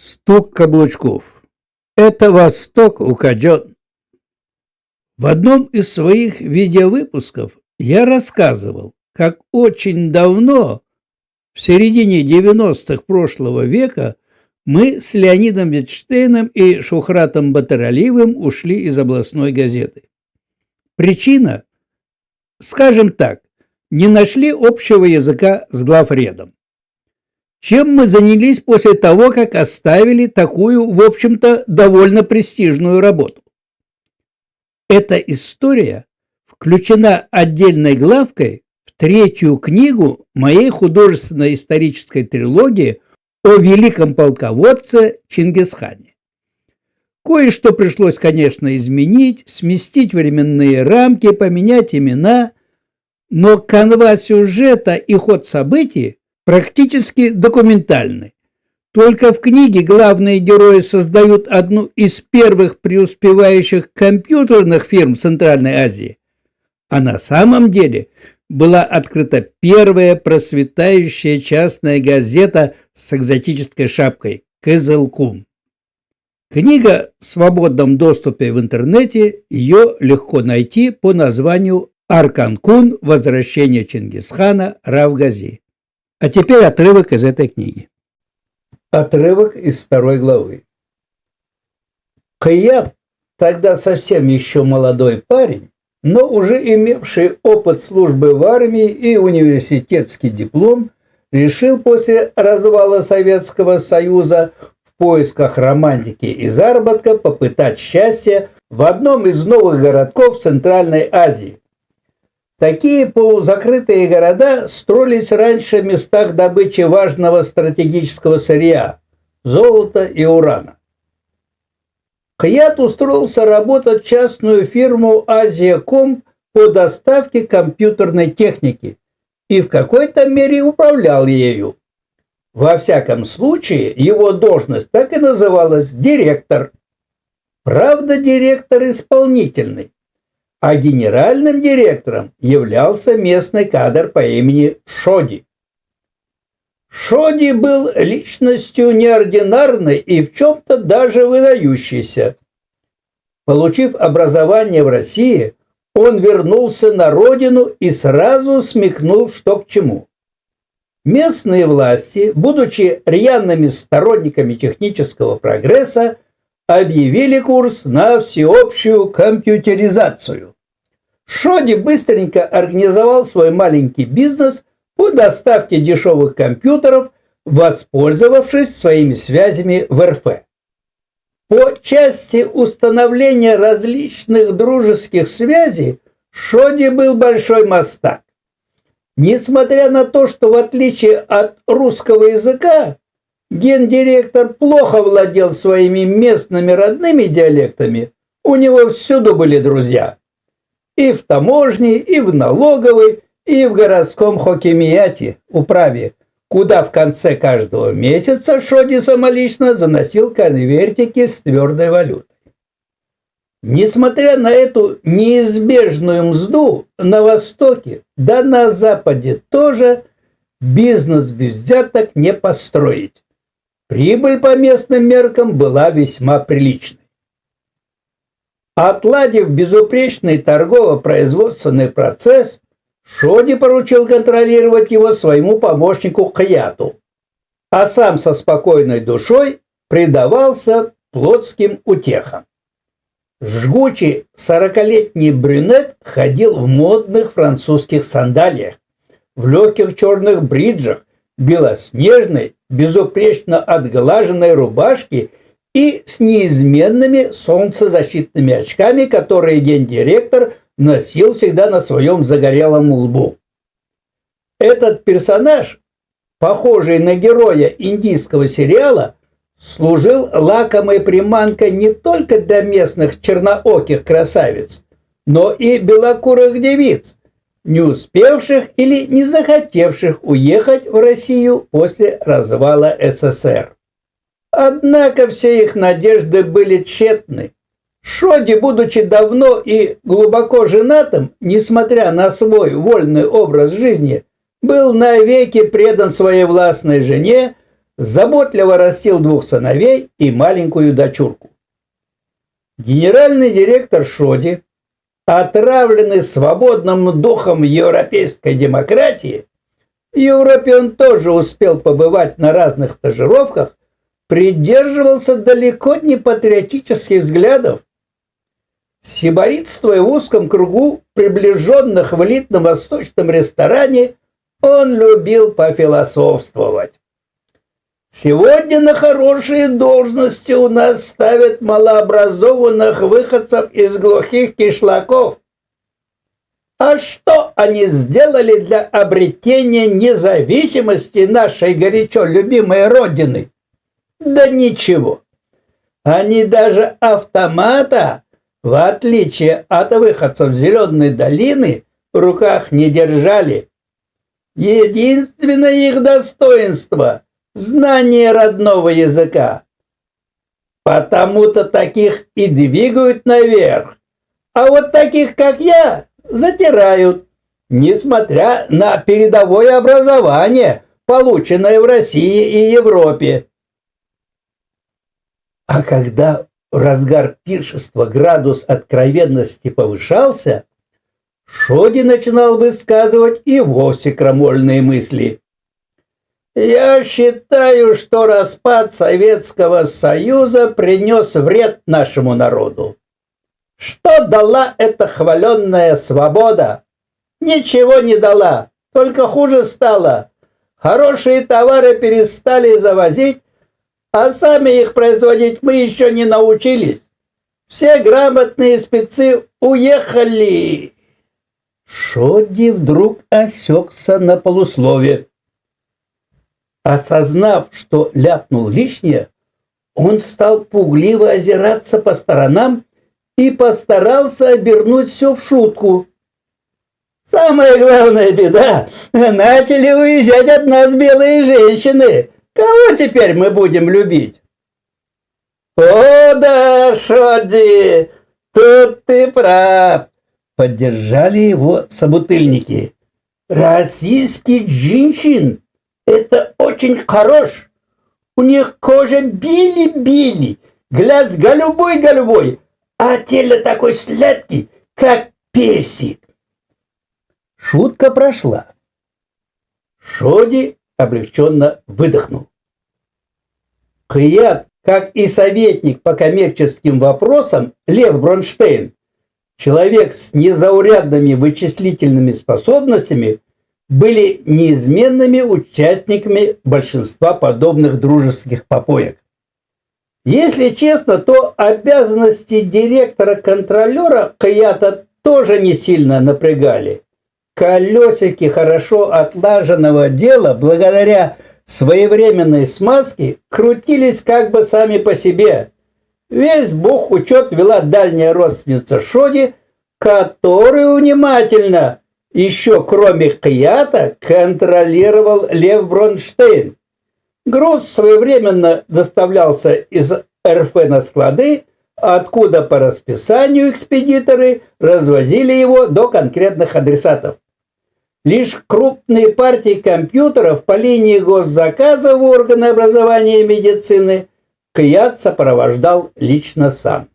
Стук каблучков. Это Восток укажен. В одном из своих видеовыпусков я рассказывал, как очень давно, в середине 90-х прошлого века, мы с Леонидом Витштейном и Шухратом Батыралиевым ушли из областной газеты. Причина, скажем так, не нашли общего языка с главредом. Чем мы занялись после того, как оставили такую, в общем-то, довольно престижную работу? Эта история включена отдельной главкой в третью книгу моей художественно-исторической трилогии о великом полководце Чингисхане. Кое-что пришлось, конечно, изменить, сместить временные рамки, поменять имена, но канва сюжета и ход событий практически документальны. Только в книге главные герои создают одну из первых преуспевающих компьютерных фирм Центральной Азии, а на самом деле была открыта первая просветающая частная газета с экзотической шапкой «Кызылкум». Книга в свободном доступе в интернете, ее легко найти по названию «Аркан-кун. Возвращение Чингисхана. Равгази». А теперь отрывок из этой книги. Отрывок из 2 главы. Кыят, тогда совсем еще молодой парень, но уже имевший опыт службы в армии и университетский диплом, решил после развала Советского Союза в поисках романтики и заработка попытать счастье в одном из новых городков Центральной Азии. Такие полузакрытые города строились раньше в местах добычи важного стратегического сырья – золота и урана. Кыят устроился работать в частную фирму «Азия-Ком» по доставке компьютерной техники и в какой-то мере управлял ею. Во всяком случае, его должность так и называлась – директор. Правда, директор исполнительный. А генеральным директором являлся местный кадр по имени Шоди. Шоди был личностью неординарной и в чем-то даже выдающейся. Получив образование в России, он вернулся на родину и сразу смекнул, что к чему. Местные власти, будучи рьяными сторонниками технического прогресса, объявили курс на всеобщую компьютеризацию. Шоди быстренько организовал свой маленький бизнес по доставке дешевых компьютеров, воспользовавшись своими связями в РФ. По части установления различных дружеских связей Шоди был большой мастак. Несмотря на то, что в отличие от русского языка, гендиректор плохо владел своими местными родными диалектами, у него всюду были друзья. И в таможне, и в налоговой, и в городском хокемияте, управе, куда в конце каждого месяца Шоди самолично заносил конвертики с твердой валютой. Несмотря на эту неизбежную мзду, на Востоке, да на Западе тоже бизнес без взяток не построить. Прибыль по местным меркам была весьма приличной. Отладив безупречный торгово-производственный процесс, Шоди поручил контролировать его своему помощнику Кыяту, а сам со спокойной душой предавался плотским утехам. Жгучий 40-летний брюнет ходил в модных французских сандалиях, в легких черных бриджах, белоснежной, безупречно отглаженной рубашке и с неизменными солнцезащитными очками, которые гендиректор носил всегда на своем загорелом лбу. Этот персонаж, похожий на героя индийского сериала, служил лакомой приманкой не только для местных чернооких красавиц, но и белокурых девиц, не успевших или не захотевших уехать в Россию после развала СССР. Однако все их надежды были тщетны. Шоди, будучи давно и глубоко женатым, несмотря на свой вольный образ жизни, был навеки предан своей властной жене, заботливо растил 2 сыновей и маленькую дочурку. Генеральный директор Шоди, отравленный свободным духом европейской демократии, в Европе он тоже успел побывать на разных стажировках, придерживался далеко не патриотических взглядов. Сиборитствуя в узком кругу приближенных в элитном восточном ресторане, он любил пофилософствовать. Сегодня на хорошие должности у нас ставят малообразованных выходцев из глухих кишлаков. А что они сделали для обретения независимости нашей горячо любимой Родины? Да ничего. Они даже автомата, в отличие от выходцев Зеленой долины, в руках не держали. Единственное их достоинство – знание родного языка. Потому-то таких и двигают наверх. А вот таких, как я, затирают, несмотря на передовое образование, полученное в России и Европе. А когда в разгар пиршества градус откровенности повышался, Шоди начинал высказывать и вовсе крамольные мысли. «Я считаю, что распад Советского Союза принес вред нашему народу. Что дала эта хваленная свобода? Ничего не дала, только хуже стало. Хорошие товары перестали завозить, а сами их производить мы еще не научились. Все грамотные спецы уехали». Шоди вдруг осекся на полуслове. Осознав, что ляпнул лишнее, он стал пугливо озираться по сторонам и постарался обернуть все в шутку. «Самая главная беда — начали уезжать от нас белые женщины. Кого теперь мы будем любить?» «О да, Шоди, тут ты прав», — поддержали его собутыльники. «Российский женщин — это очень хорош. У них кожа били-били, глаз голубой-голубой, а тело такой сладкий, как персик». Шутка прошла. Шоди облегченно выдохнул. Кыят, как и советник по коммерческим вопросам Лев Бронштейн, человек с незаурядными вычислительными способностями, были неизменными участниками большинства подобных дружеских попоек. Если честно, то обязанности директора-контролера Кыята тоже не сильно напрягали. Колесики хорошо отлаженного дела, благодаря своевременной смазке, крутились как бы сами по себе. Весь бухучет вела дальняя родственница Шоди, которую внимательно, еще кроме Кыята, контролировал Лев Бронштейн. Груз своевременно доставлялся из РФ на склады, откуда по расписанию экспедиторы развозили его до конкретных адресатов. Лишь крупные партии компьютеров по линии госзаказа в органы образования и медицины Кыят сопровождал лично сам.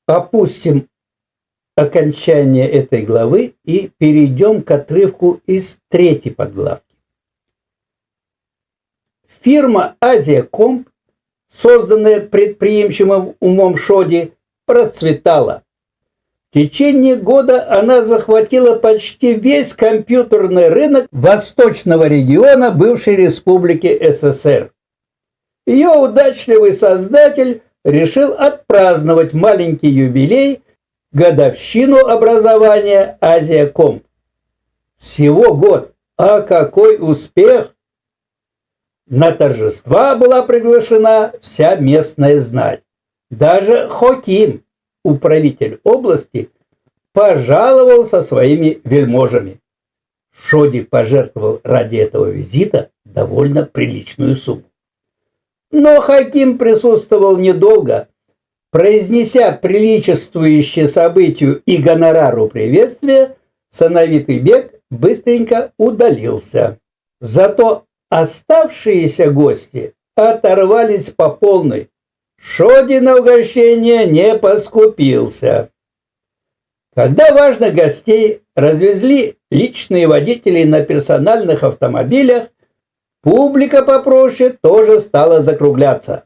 Опустим окончание этой главы и перейдем к отрывку из 3-й подглавки. Фирма «Азиакомп», созданная предприимчивым умом Шоди, процветала. В течение года она захватила почти весь компьютерный рынок восточного региона бывшей республики СССР. Ее удачливый создатель решил отпраздновать маленький юбилей, годовщину образования «Азиакомп». Всего год, а какой успех! На торжества была приглашена вся местная знать. Даже Хоким, управитель области, пожаловал со своими вельможами. Шоди пожертвовал ради этого визита довольно приличную сумму. Но Хоким присутствовал недолго. Произнеся приличествующее событию и гонорару приветствия, сановитый бег быстренько удалился. Зато оставшиеся гости оторвались по полной. Шоди на угощение не поскупился. Когда важных гостей развезли личные водители на персональных автомобилях, публика попроще тоже стала закругляться.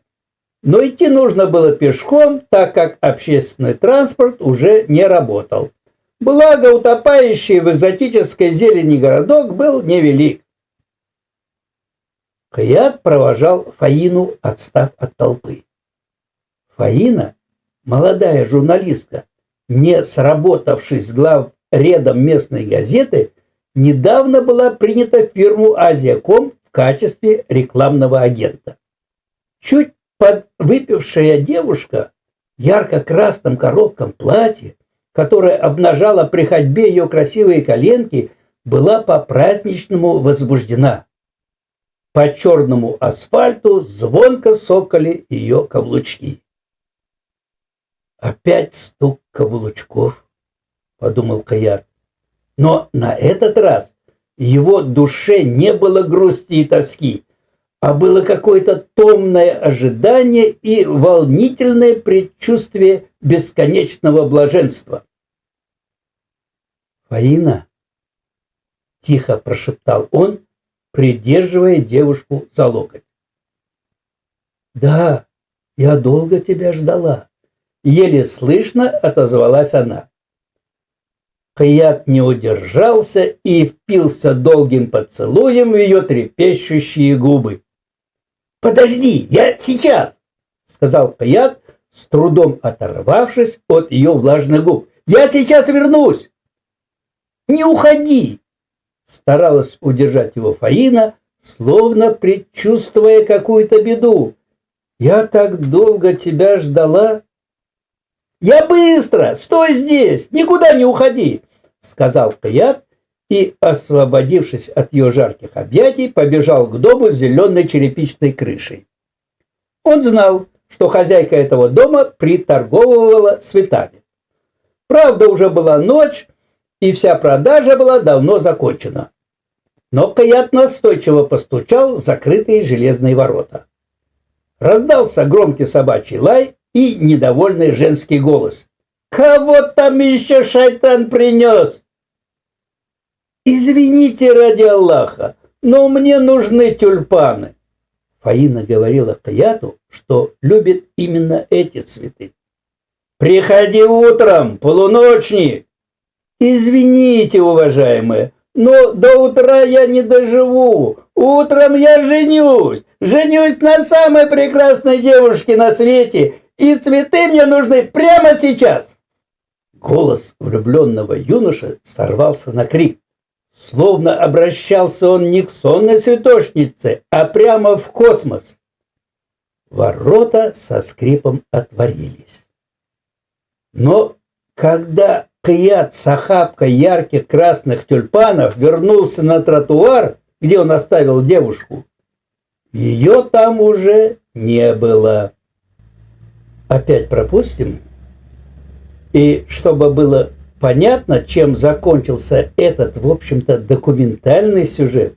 Но идти нужно было пешком, так как общественный транспорт уже не работал. Благо, утопающий в экзотической зелени городок был невелик. Хаят провожал Фаину, отстав от толпы. Фаина, молодая журналистка, не сработавшись с главредом местной газеты, недавно была принята в фирму «Азиаком» в качестве рекламного агента. Чуть подвыпившая девушка в ярко-красном коротком платье, которое обнажало при ходьбе ее красивые коленки, была по-праздничному возбуждена. По черному асфальту звонко сокали ее каблучки. «Опять стук каблучков», — подумал Хаят. Но на этот раз в его душе не было грусти и тоски, а было какое-то томное ожидание и волнительное предчувствие бесконечного блаженства. «Фаина», — тихо прошептал он, придерживая девушку за локоть. «Да, я долго тебя ждала», — еле слышно отозвалась она. Хаят не удержался и впился долгим поцелуем в ее трепещущие губы. «Подожди, я сейчас!» — сказал Хаят, с трудом оторвавшись от ее влажных губ. «Я сейчас вернусь!» «Не уходи!» — старалась удержать его Фаина, словно предчувствуя какую-то беду. «Я так долго тебя ждала!» «Я быстро! Стой здесь! Никуда не уходи!» — сказал Хаят и, освободившись от ее жарких объятий, побежал к дому с зеленой черепичной крышей. Он знал, что хозяйка этого дома приторговывала цветами. Правда, уже была ночь, и вся продажа была давно закончена. Но Хаят настойчиво постучал в закрытые железные ворота. Раздался громкий собачий лай и недовольный женский голос. «Кого там еще шайтан принес?» «Извините ради Аллаха, но мне нужны тюльпаны». Фаина говорила Хаяту, что любит именно эти цветы. «Приходи утром, полуночник!» «Извините, уважаемые, но до утра я не доживу. Утром я женюсь. Женюсь на самой прекрасной девушке на свете, и цветы мне нужны прямо сейчас!» Голос влюбленного юноши сорвался на крик. Словно обращался он не к сонной цветочнице, а прямо в космос. Ворота со скрипом отворились. Но когда Хаят с охапкой ярких красных тюльпанов вернулся на тротуар, где он оставил девушку, ее там уже не было. Опять пропустим. И чтобы было понятно, чем закончился этот, в общем-то, документальный сюжет,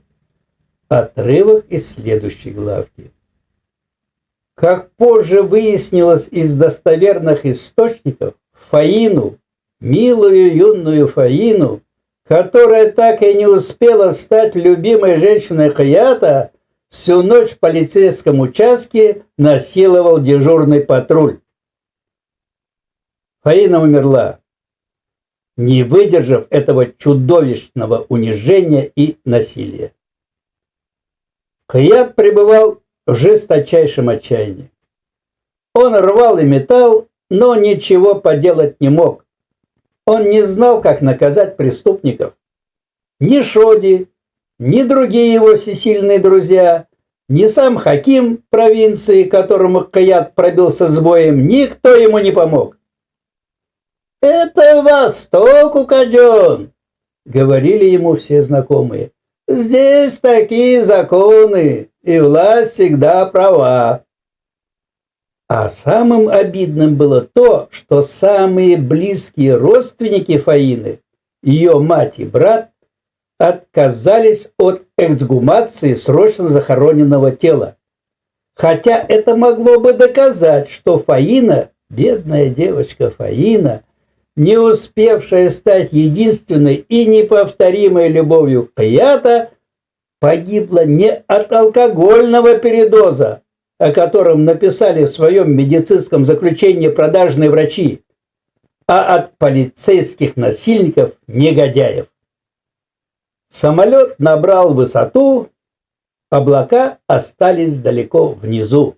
отрывок из следующей главки. Как позже выяснилось из достоверных источников, Фаину, милую юную Фаину, которая так и не успела стать любимой женщиной Хаята, всю ночь в полицейском участке насиловал дежурный патруль. Фаина умерла, не выдержав этого чудовищного унижения и насилия. Хаят пребывал в жесточайшем отчаянии. Он рвал и метал, но ничего поделать не мог. Он не знал, как наказать преступников. Ни Шоди, ни другие его всесильные друзья, ни сам хаким провинции, которому Хаят пробился с боем, никто ему не помог. «Это Восток, Укаджон», — говорили ему все знакомые. «Здесь такие законы, и власть всегда права». А самым обидным было то, что самые близкие родственники Фаины, ее мать и брат, отказались от эксгумации срочно захороненного тела. Хотя это могло бы доказать, что Фаина, бедная девочка Фаина, не успевшая стать единственной и неповторимой любовью Каята, погибла не от алкогольного передоза, о котором написали в своем медицинском заключении продажные врачи, а от полицейских насильников-негодяев. Самолет набрал высоту, облака остались далеко внизу.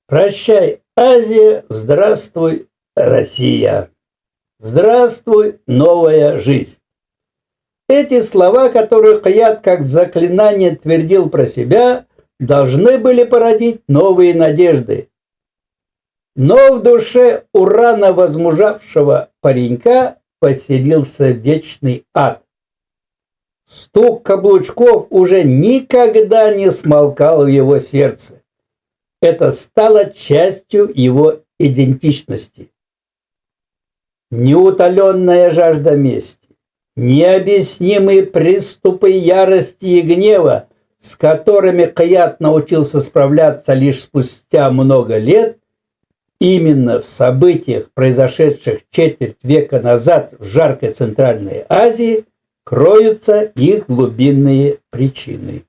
Прощай, Азия, здравствуй, Россия. Здравствуй, новая жизнь. Эти слова, которые Каят как заклинание твердил про себя, должны были породить новые надежды. Но в душе у рано возмужавшего паренька поселился вечный ад. Стук каблучков уже никогда не смолкал в его сердце. Это стало частью его идентичности. Неутоленная жажда мести, необъяснимые приступы ярости и гнева, с которыми Каят научился справляться лишь спустя много лет, именно в событиях, произошедших четверть века назад в жаркой Центральной Азии, кроются их глубинные причины.